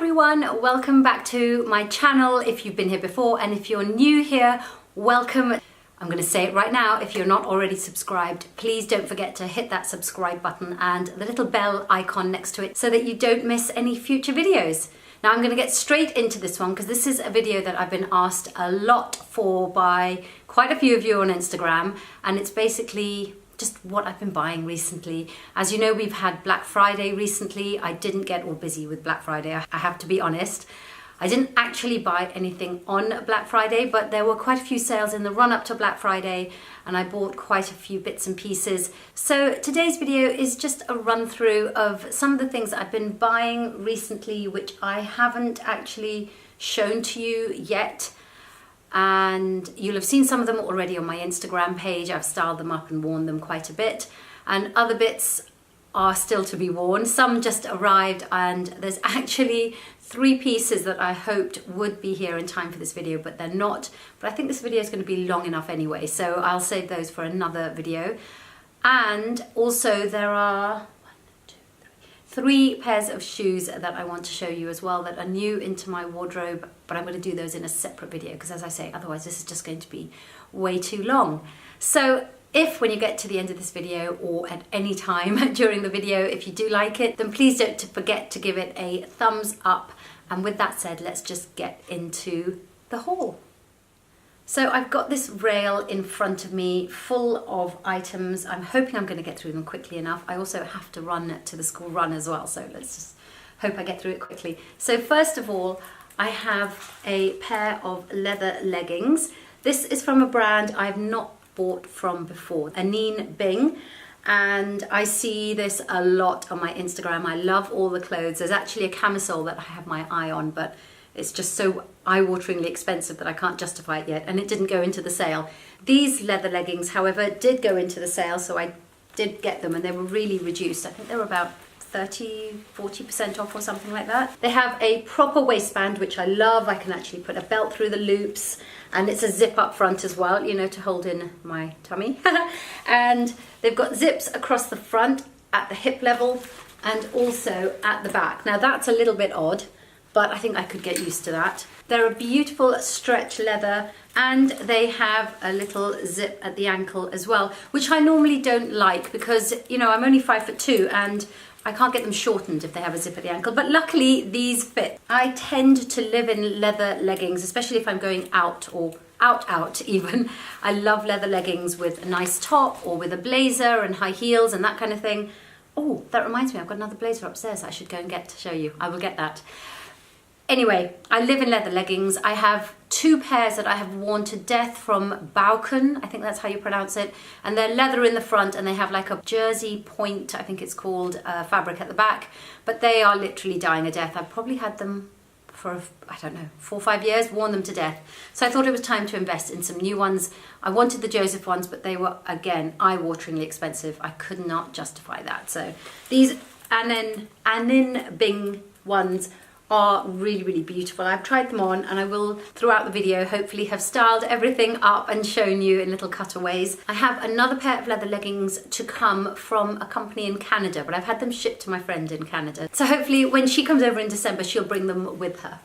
everyone, welcome back to my channel if you've been here before, and if you're new here, welcome. I'm going to say it right now, if you're not already subscribed, please don't forget to hit that subscribe button and the little bell icon next to it so that you don't miss any future videos. Now I'm going to get straight into this one because this is a video that I've been asked a lot for by quite a few of you on Instagram, and it's basically just what I've been buying recently. As you know, we've had Black Friday recently. I didn't get all busy with Black Friday, I have to be honest. I didn't actually buy anything on Black Friday, but there were quite a few sales in the run up to Black Friday and I bought quite a few bits and pieces. So today's video is just a run through of some of the things that I've been buying recently which I haven't actually shown to you yet. And you'll have seen some of them already on my Instagram page. I've styled them up and worn them quite a bit, and other bits are still to be worn. Some just arrived, and there's actually 3 pieces that I hoped would be here in time for this video, but they're not. But I think this video is going to be long enough anyway, so I'll save those for another video. And also there are 3 pairs of shoes that I want to show you as well that are new into my wardrobe, but I'm going to do those in a separate video because, as I say, otherwise this is just going to be way too long. So if when you get to the end of this video or at any time during the video, if you do like it, then please don't forget to give it a thumbs up. And with that said, let's just get into the haul. So I've got this rail in front of me full of items. I'm hoping I'm going to get through them quickly enough. I also have to run to the school run as well, so let's just hope I get through it quickly. So first of all, I have a pair of leather leggings. This is from a brand I've not bought from before, Anine Bing, and I see this a lot on my Instagram. I love all the clothes. There's actually a camisole that I have my eye on, but it's just so eye-wateringly expensive that I can't justify it yet, and it didn't go into the sale. These leather leggings, however, did go into the sale, so I did get them, and they were really reduced. I think they were about 30–40% off or something like that. They have a proper waistband, which I love. I can actually put a belt through the loops, and it's a zip up front as well, you know, to hold in my tummy. And they've got zips across the front at the hip level and also at the back. Now that's a little bit odd, but I think I could get used to that. They're a beautiful stretch leather, and they have a little zip at the ankle as well, which I normally don't like because, you know, I'm only 5'2" and I can't get them shortened if they have a zip at the ankle, but luckily these fit. I tend to live in leather leggings, especially if I'm going out or out even. I love leather leggings with a nice top or with a blazer and high heels and that kind of thing. Oh, that reminds me, I've got another blazer upstairs I should go and get to show you. I will get that. Anyway, I live in leather leggings. I have 2 pairs that I have worn to death from Bauken, I think that's how you pronounce it, and they're leather in the front and they have like a jersey point, I think it's called, fabric at the back, but they are literally dying a death. I've probably had them for, I don't know, 4 or 5 years, worn them to death. So I thought it was time to invest in some new ones. I wanted the Joseph ones, but they were, again, eye-wateringly expensive. I could not justify that. So these Anine Bing ones are really, really beautiful. I've tried them on, and I will, throughout the video, hopefully have styled everything up and shown you in little cutaways. I have another pair of leather leggings to come from a company in Canada, but I've had them shipped to my friend in Canada. So hopefully when she comes over in December, she'll bring them with her.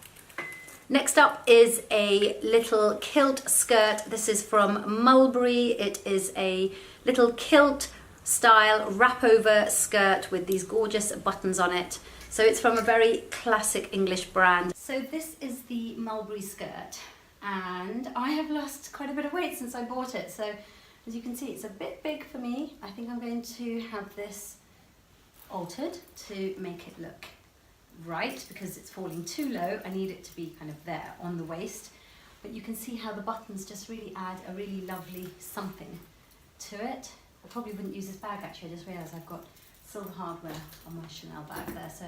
Next up is a little kilt skirt. This is from Mulberry. It is a little kilt style wrap over skirt with these gorgeous buttons on it. So it's from a very classic English brand. So this is the Mulberry skirt, and I have lost quite a bit of weight since I bought it. So as you can see, it's a bit big for me. I think I'm going to have this altered to make it look right because it's falling too low. I need it to be kind of there on the waist. But you can see how the buttons just really add a really lovely something to it. I probably wouldn't use this bag actually. I just realised I've got silver hardware on my Chanel bag there, so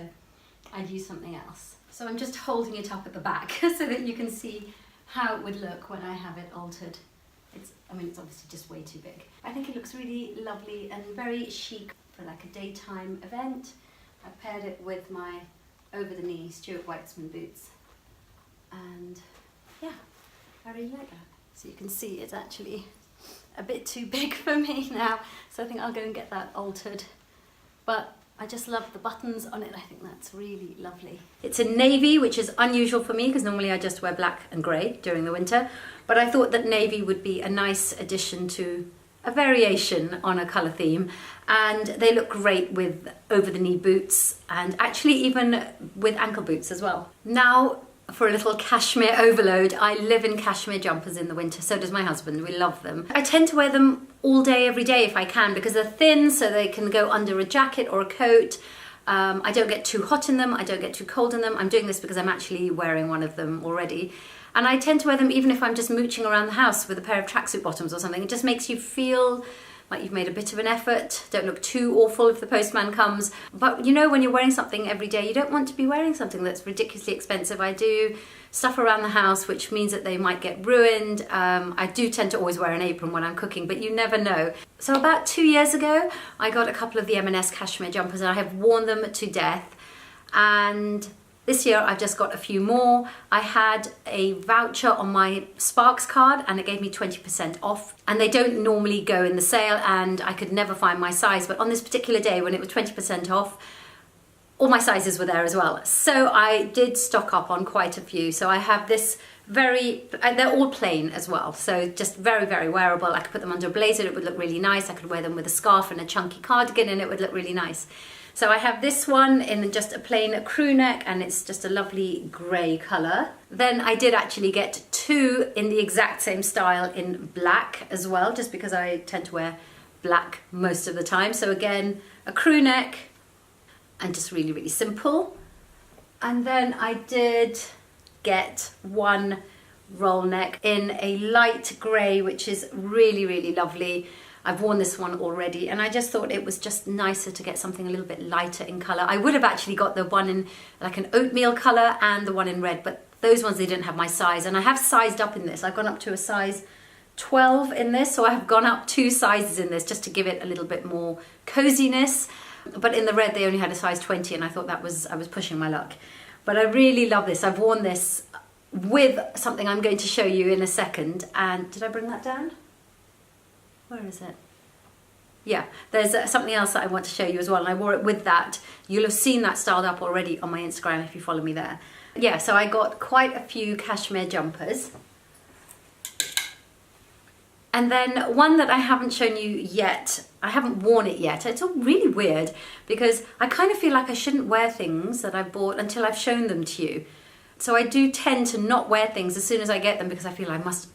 I'd use something else. So I'm just holding it up at the back so that you can see how it would look when I have it altered. I mean, it's obviously just way too big. I think it looks really lovely and very chic for like a daytime event. I paired it with my over-the-knee Stuart Weitzman boots, and yeah, I really like that. So you can see it's actually a bit too big for me now, so I think I'll go and get that altered. But I just love the buttons on it. I think that's really lovely. It's in navy, which is unusual for me because normally I just wear black and grey during the winter. But I thought that navy would be a nice addition to a variation on a colour theme. And they look great with over-the-knee boots and actually even with ankle boots as well. Now, for a little cashmere overload, I live in cashmere jumpers in the winter, so does my husband. We love them. I tend to wear them all day, every day if I can, because they're thin, so they can go under a jacket or a coat. I don't get too hot in them, I don't get too cold in them. I'm doing this because I'm actually wearing one of them already. And I tend to wear them even if I'm just mooching around the house with a pair of tracksuit bottoms or something. It just makes you feel like you've made a bit of an effort. Don't look too awful if the postman comes. But you know, when you're wearing something every day, you don't want to be wearing something that's ridiculously expensive. I do stuff around the house, which means that they might get ruined. I do tend to always wear an apron when I'm cooking, but you never know. So about 2 years ago, I got a couple of the M&S cashmere jumpers and I have worn them to death. And this year I've just got a few more. I had a voucher on my Sparks card and it gave me 20% off. And they don't normally go in the sale and I could never find my size. But on this particular day when it was 20% off, all my sizes were there as well. So I did stock up on quite a few. So I have this they're all plain as well. So just very, very wearable. I could put them under a blazer, it would look really nice. I could wear them with a scarf and a chunky cardigan and it would look really nice. So I have this one in just a plain crew neck and it's just a lovely grey colour. Then I did actually get two in the exact same style in black as well, just because I tend to wear black most of the time. So again, a crew neck and just really, really simple. And then I did get one roll neck in a light grey, which is really, really lovely. I've worn this one already and I just thought it was just nicer to get something a little bit lighter in colour. I would have actually got the one in like an oatmeal colour and the one in red, but those ones, they didn't have my size. And I have sized up in this. I've gone up to a size 12 in this, so I have gone up 2 sizes in this just to give it a little bit more coziness. But in the red they only had a size 20 and I thought I was pushing my luck. But I really love this. I've worn this with something I'm going to show you in a second. And did I bring that down? Where is it? Yeah, there's something else that I want to show you as well, and I wore it with that. You'll have seen that styled up already on my Instagram if you follow me there. Yeah, so I got quite a few cashmere jumpers. And then one that I haven't shown you yet, I haven't worn it yet. It's all really weird because I kind of feel like I shouldn't wear things that I bought until I've shown them to you. So I do tend to not wear things as soon as I get them because I feel I must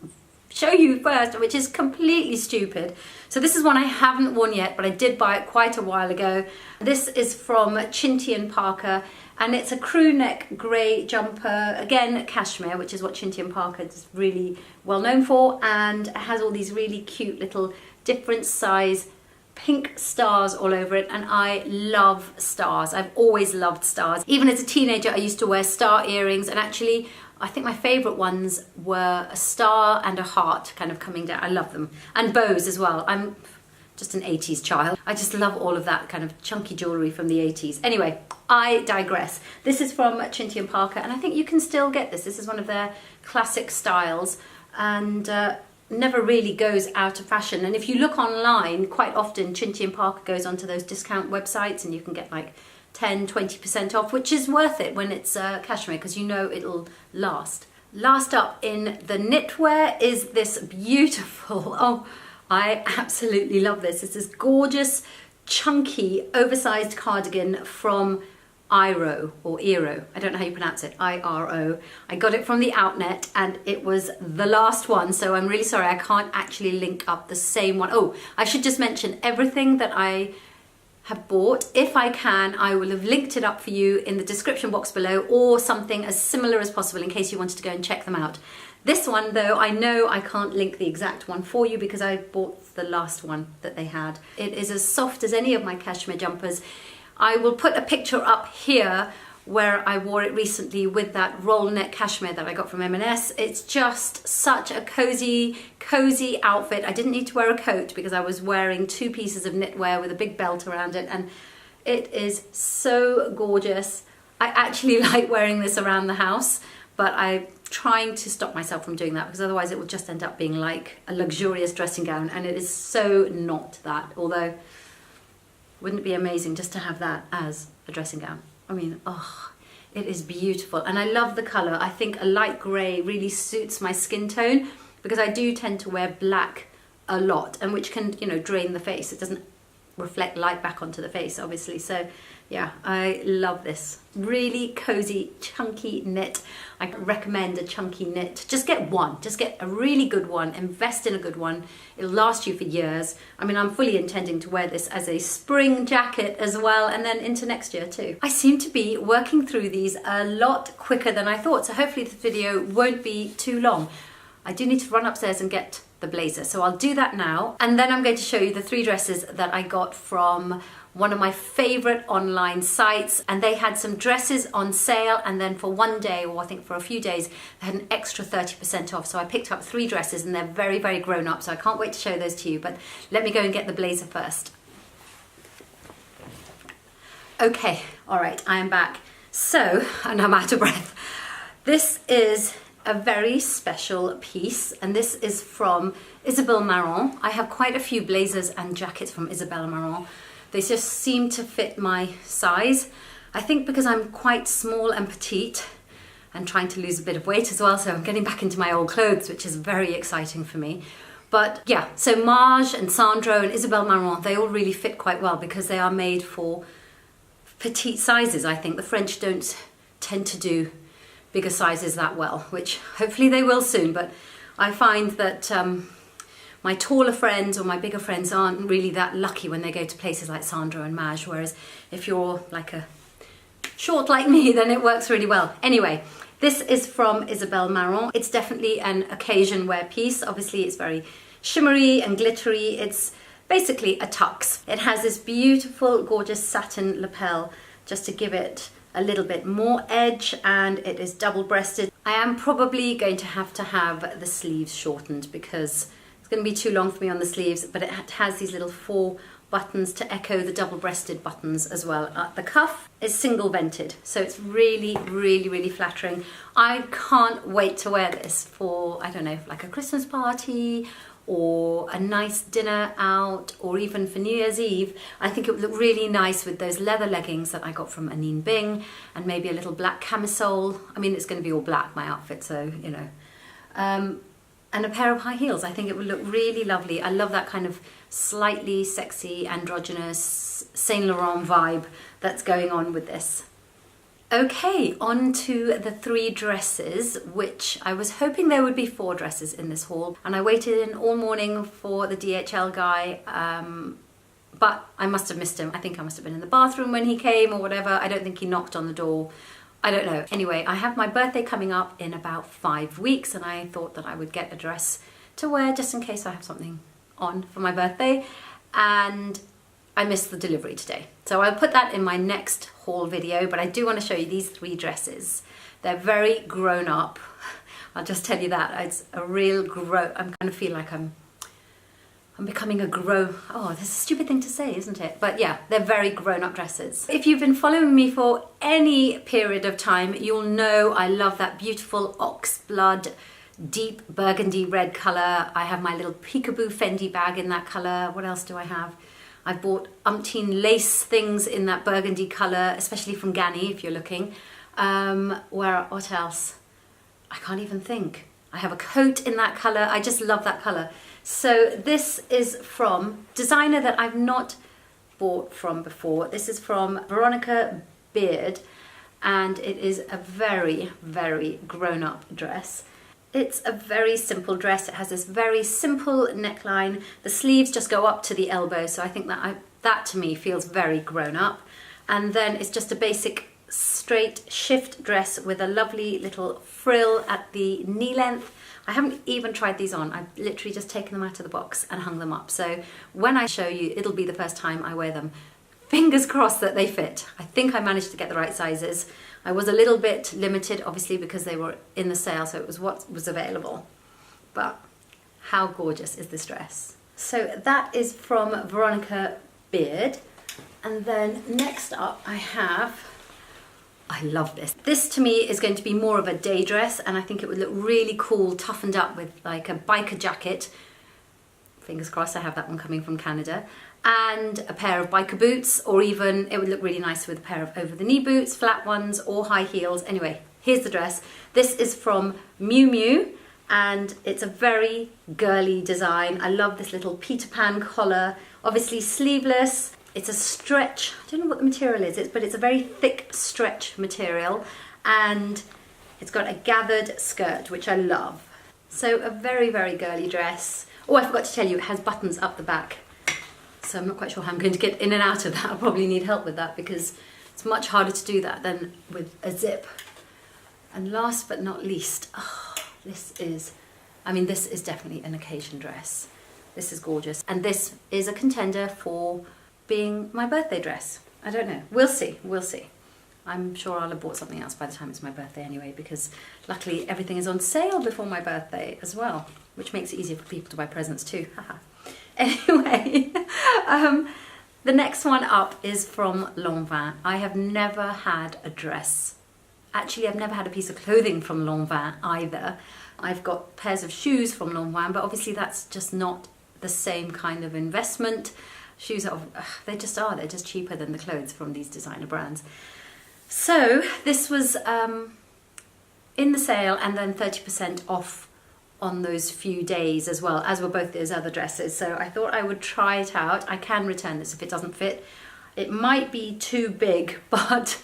show you first, which is completely stupid. So this is one I haven't worn yet, but I did buy it quite a while ago. This is from Chinty & Parker, and it's a crew neck grey jumper, again cashmere, which is what Chinty & Parker is really well known for, and it has all these really cute little different size pink stars all over it, and I love stars. I've always loved stars. Even as a teenager I used to wear star earrings, and actually I think my favourite ones were a star and a heart kind of coming down. I love them. And bows as well. I'm just an 80s child. I just love all of that kind of chunky jewellery from the 80s. Anyway, I digress. This is from Chinty & Parker and I think you can still get this. This is one of their classic styles and never really goes out of fashion. And if you look online, quite often Chinty & Parker goes onto those discount websites and you can get like 10-20% off, which is worth it when it's cashmere because you know it'll last. Last up in the knitwear is this beautiful, oh, I absolutely love this. It's this gorgeous, chunky, oversized cardigan from Iro, or Iro, I don't know how you pronounce it, I-R-O. I got it from the Outnet and it was the last one, so I'm really sorry I can't actually link up the same one. Oh, I should just mention everything that I have bought. If I can, I will have linked it up for you in the description box below or something as similar as possible in case you wanted to go and check them out. This one though, I know I can't link the exact one for you because I bought the last one that they had. It is as soft as any of my cashmere jumpers. I will put a picture up here where I wore it recently with that roll neck cashmere that I got from M&S. It's just such a cozy outfit. I didn't need to wear a coat because I was wearing 2 pieces of knitwear with a big belt around it and it is so gorgeous. I actually like wearing this around the house, but I'm trying to stop myself from doing that because otherwise it will just end up being like a luxurious dressing gown and it is so not that, although Wouldn't it be amazing just to have that as a dressing gown? I mean, oh, it is beautiful. And I love the colour. I think a light grey really suits my skin tone because I do tend to wear black a lot, and which can, you know, drain the face. It doesn't reflect light back onto the face, obviously. So yeah, I love this. Really cozy, chunky knit. I recommend a chunky knit. Just get one. Just get a really good one. Invest in a good one. It'll last you for years. I mean, I'm fully intending to wear this as a spring jacket as well, and then into next year too. I seem to be working through these a lot quicker than I thought, so hopefully this video won't be too long. I do need to run upstairs and get the blazer, so I'll do that now, and then I'm going to show you the 3 dresses that I got from one of my favorite online sites, and they had some dresses on sale, and then for one day, or I think for a few days, they had an extra 30% off. So I picked up 3 dresses, and they're very, very grown up, so I can't wait to show those to you. But let me go and get the blazer first. Okay, all right, I am back. So, and I'm out of breath. This is a very special piece, and this is from Isabel Marant. I have quite a few blazers and jackets from Isabel Marant. They just seem to fit my size. I think because I'm quite small and petite and trying to lose a bit of weight as well, so I'm getting back into my old clothes, which is very exciting for me. But yeah, so Marge and Sandro and Isabel Marant, they all really fit quite well because they are made for petite sizes. I think the French don't tend to do bigger sizes that well, which hopefully they will soon, but I find that my taller friends or my bigger friends aren't really that lucky when they go to places like Sandro and Maj, whereas if you're like a short like me, then it works really well. Anyway, this is from Isabel Marant. It's definitely an occasion wear piece. Obviously it's very shimmery and glittery. It's basically a tux. It has this beautiful, gorgeous satin lapel just to give it a little bit more edge, and it is double-breasted. I am probably going to have the sleeves shortened because it's going to be too long for me on the sleeves, but it has these little 4 buttons to echo the double-breasted buttons as well. The cuff is single-vented, so it's really, really, really flattering. I can't wait to wear this for, I don't know, like a Christmas party or a nice dinner out, or even for New Year's Eve. I think it would look really nice with those leather leggings that I got from Anine Bing, and maybe a little black camisole. I mean, it's going to be all black, my outfit, so, you know. And a pair of high heels. I think it would look really lovely. I love that kind of slightly sexy, androgynous Saint Laurent vibe that's going on with this. Okay, on to the 3 dresses, which I was hoping there would be 4 dresses in this haul, and I waited in all morning for the DHL guy, but I must have missed him. I think I must have been in the bathroom when he came or whatever. I don't think he knocked on the door. I don't know. Anyway, I have my birthday coming up in about 5 weeks, and I thought that I would get a dress to wear just in case I have something on for my birthday, and I missed the delivery today. So I'll put that in my next haul video, but I do want to show you these 3 dresses. They're very grown up. I'll just tell you that. It's a real I'm kind of feel like I'm becoming a oh, that's a stupid thing to say, isn't it? But yeah, they're very grown up dresses. If you've been following me for any period of time, you'll know I love that beautiful oxblood, deep burgundy red color. I have my little peekaboo Fendi bag in that color. What else do I have? I've bought umpteen lace things in that burgundy colour, especially from Ganni, if you're looking. What else? I can't even think. I have a coat in that colour. I just love that colour. So this is from designer that I've not bought from before. This is from Veronica Beard, and it is a very, very grown-up dress. It's a very simple dress. It has this very simple neckline. The sleeves just go up to the elbow, so I think that to me feels very grown up. And then it's just a basic straight shift dress with a lovely little frill at the knee length. I haven't even tried these on. I've literally just taken them out of the box and hung them up. So when I show you, it'll be the first time I wear them. Fingers crossed that they fit. I think I managed to get the right sizes. I was a little bit limited, obviously, because they were in the sale, so it was what was available. But how gorgeous is this dress? So that is from Veronica Beard. And then next up I love this. This to me is going to be more of a day dress, and I think it would look really cool, toughened up with like a biker jacket. Fingers crossed I have that one coming from Canada. and a pair of biker boots, or even it would look really nice with a pair of over the knee boots, flat ones or high heels. Anyway, here's the dress. This is from MIU MIU and it's a very girly design. I love this little Peter Pan collar, obviously sleeveless. It's a stretch, I don't know what the material is, but it's a very thick stretch material, and it's got a gathered skirt, which I love. So a very, very girly dress. Oh, I forgot to tell you, it has buttons up the back. So I'm not quite sure how I'm going to get in and out of that. I'll probably need help with that because it's much harder to do that than with a zip. And last but not least, oh, this is definitely an occasion dress. This is gorgeous. And this is a contender for being my birthday dress. I don't know. We'll see. We'll see. I'm sure I'll have bought something else by the time it's my birthday anyway, because luckily everything is on sale before my birthday as well, which makes it easier for people to buy presents too. Haha. Anyway, the next one up is from LANVIN. I have never had a dress. Actually, I've never had a piece of clothing from LANVIN either. I've got pairs of shoes from LANVIN, but obviously that's just not the same kind of investment. Shoes are, they're just cheaper than the clothes from these designer brands. So this was in the sale and then 30% off on those few days as well, as were both those other dresses. So I thought I would try it out. I can return this if it doesn't fit. It might be too big, but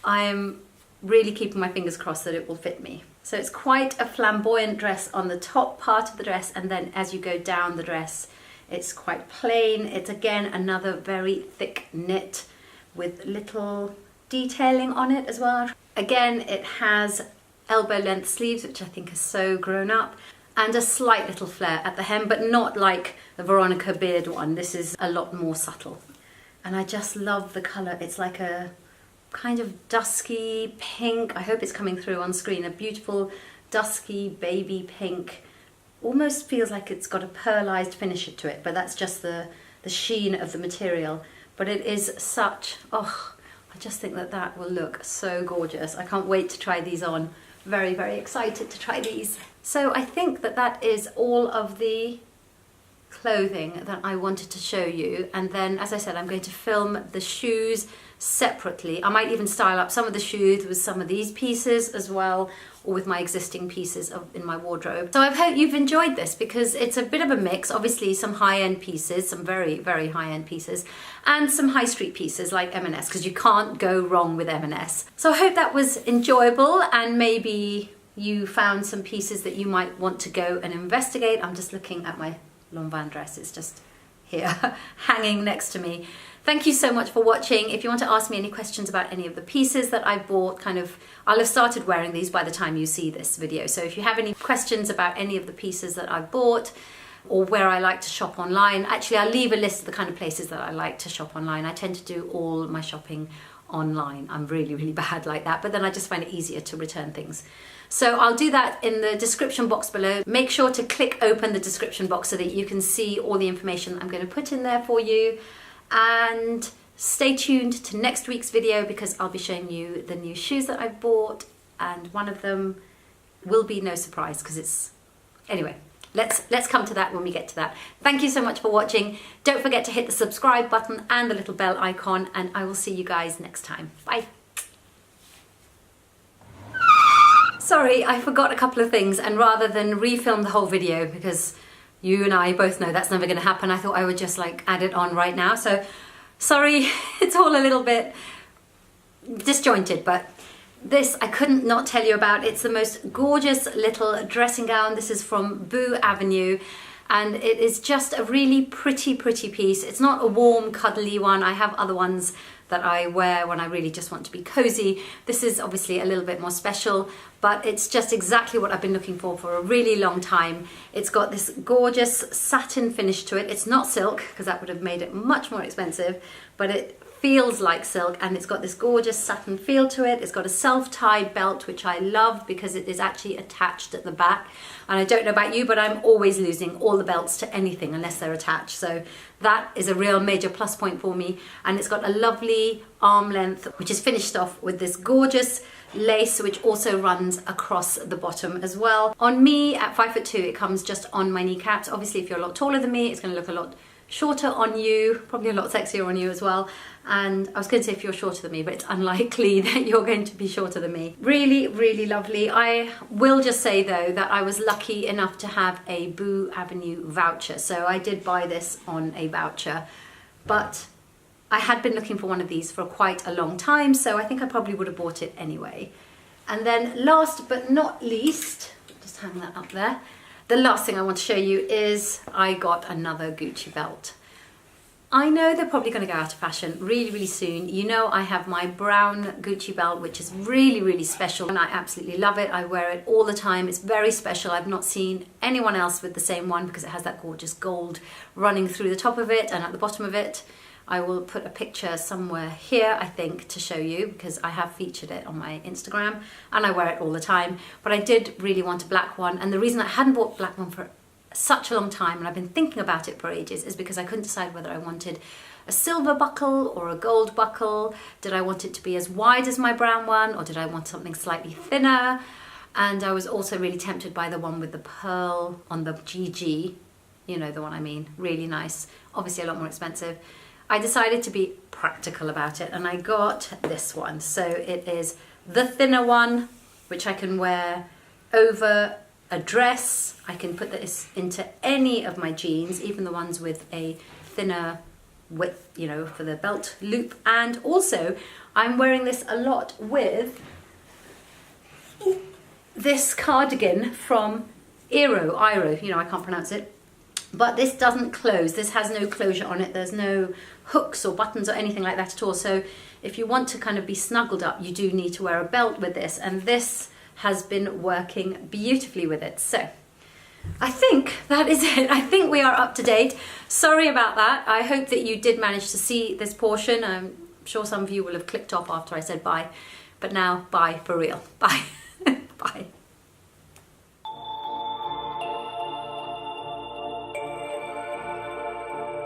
I am really keeping my fingers crossed that it will fit me. So it's quite a flamboyant dress on the top part of the dress, and then as you go down the dress, it's quite plain. It's again another very thick knit with little detailing on it as well. Again, it has elbow length sleeves, which I think are so grown up, and a slight little flare at the hem, but not like the Veronica Beard one. This is a lot more subtle. And I just love the colour. It's like a kind of dusky pink. I hope it's coming through on screen. A beautiful dusky baby pink. Almost feels like it's got a pearlized finish to it, but that's just the sheen of the material. But it is such, oh, I just think that that will look so gorgeous. I can't wait to try these on. Very, very excited to try these. So I think that that is all of the clothing that I wanted to show you. And then, as I said, I'm going to film the shoes separately. I might even style up some of the shoes with some of these pieces as well, or with my existing pieces in my wardrobe. So I hope you've enjoyed this, because it's a bit of a mix. Obviously some high-end pieces, some very, very high-end pieces, and some high street pieces like M&S, because you can't go wrong with M&S. So I hope that was enjoyable, and maybe you found some pieces that you might want to go and investigate. I'm just looking at my LANVIN dress. It's just here hanging next to me. Thank you so much for watching. If you want to ask me any questions about any of the pieces that I bought, I'll have started wearing these by the time you see this video. So if you have any questions about any of the pieces that I bought, or where I like to shop online, actually I'll leave a list of the kind of places that I like to shop online. I tend to do all my shopping online. I'm really, really bad like that, but then I just find it easier to return things. So I'll do that in the description box below. Make sure to click open the description box so that you can see all the information that I'm going to put in there for you. And stay tuned to next week's video, because I'll be showing you the new shoes that I bought, and one of them will be no surprise because it's... Anyway, let's come to that when we get to that. Thank you so much for watching. Don't forget to hit the subscribe button and the little bell icon, and I will see you guys next time. Bye. Sorry, I forgot a couple of things, and rather than refilm the whole video, because you and I both know that's never going to happen, I thought I would just like add it on right now. So sorry, it's all a little bit disjointed, but this I couldn't not tell you about. It's the most gorgeous little dressing gown. This is from Boo Avenue, and it is just a really pretty piece. It's not a warm, cuddly one. I have other ones that I wear when I really just want to be cozy. This is obviously a little bit more special, but it's just exactly what I've been looking for a really long time. It's got this gorgeous satin finish to it. It's not silk, because that would have made it much more expensive, but it feels like silk, and it's got this gorgeous satin feel to it. It's got a self-tie belt, which I love because it is actually attached at the back. And I don't know about you, but I'm always losing all the belts to anything unless they're attached. So that is a real major plus point for me. And it's got a lovely arm length, which is finished off with this gorgeous lace, which also runs across the bottom as well. On me at 5'2", it comes just on my kneecaps. Obviously, if you're a lot taller than me, it's going to look a lot shorter on you, probably a lot sexier on you as well. And I was going to say if you're shorter than me, but it's unlikely that you're going to be shorter than me. Really, really lovely. I will just say though that I was lucky enough to have a Boo Avenue voucher. So I did buy this on a voucher, but I had been looking for one of these for quite a long time. So I think I probably would have bought it anyway. And then last but not least, just hang that up there. The last thing I want to show you is I got another Gucci belt. I know they're probably going to go out of fashion really, really soon. You know, I have my brown Gucci belt, which is really, really special, and I absolutely love it. I wear it all the time. It's very special. I've not seen anyone else with the same one because it has that gorgeous gold running through the top of it and at the bottom of it. I will put a picture somewhere here, I think, to show you because I have featured it on my Instagram and I wear it all the time. But I did really want a black one, and the reason I hadn't bought a black one for such a long time, and I've been thinking about it for ages, is because I couldn't decide whether I wanted a silver buckle or a gold buckle. Did I want it to be as wide as my brown one, or did I want something slightly thinner? And I was also really tempted by the one with the pearl on the GG, you know the one I mean, really nice, obviously a lot more expensive. I decided to be practical about it and I got this one. So it is the thinner one, which I can wear over a dress. I can put this into any of my jeans, even the ones with a thinner width, you know, for the belt loop. And also I'm wearing this a lot with this cardigan from Iro, you know, I can't pronounce it, but this doesn't close. This has no closure on it. There's no hooks or buttons or anything like that at all. So if you want to kind of be snuggled up, you do need to wear a belt with this, and this has been working beautifully with it. So I think that is it. I think we are up to date. Sorry about that. I hope that you did manage to see this portion. I'm sure some of you will have clicked off after I said bye, but now bye for real. Bye.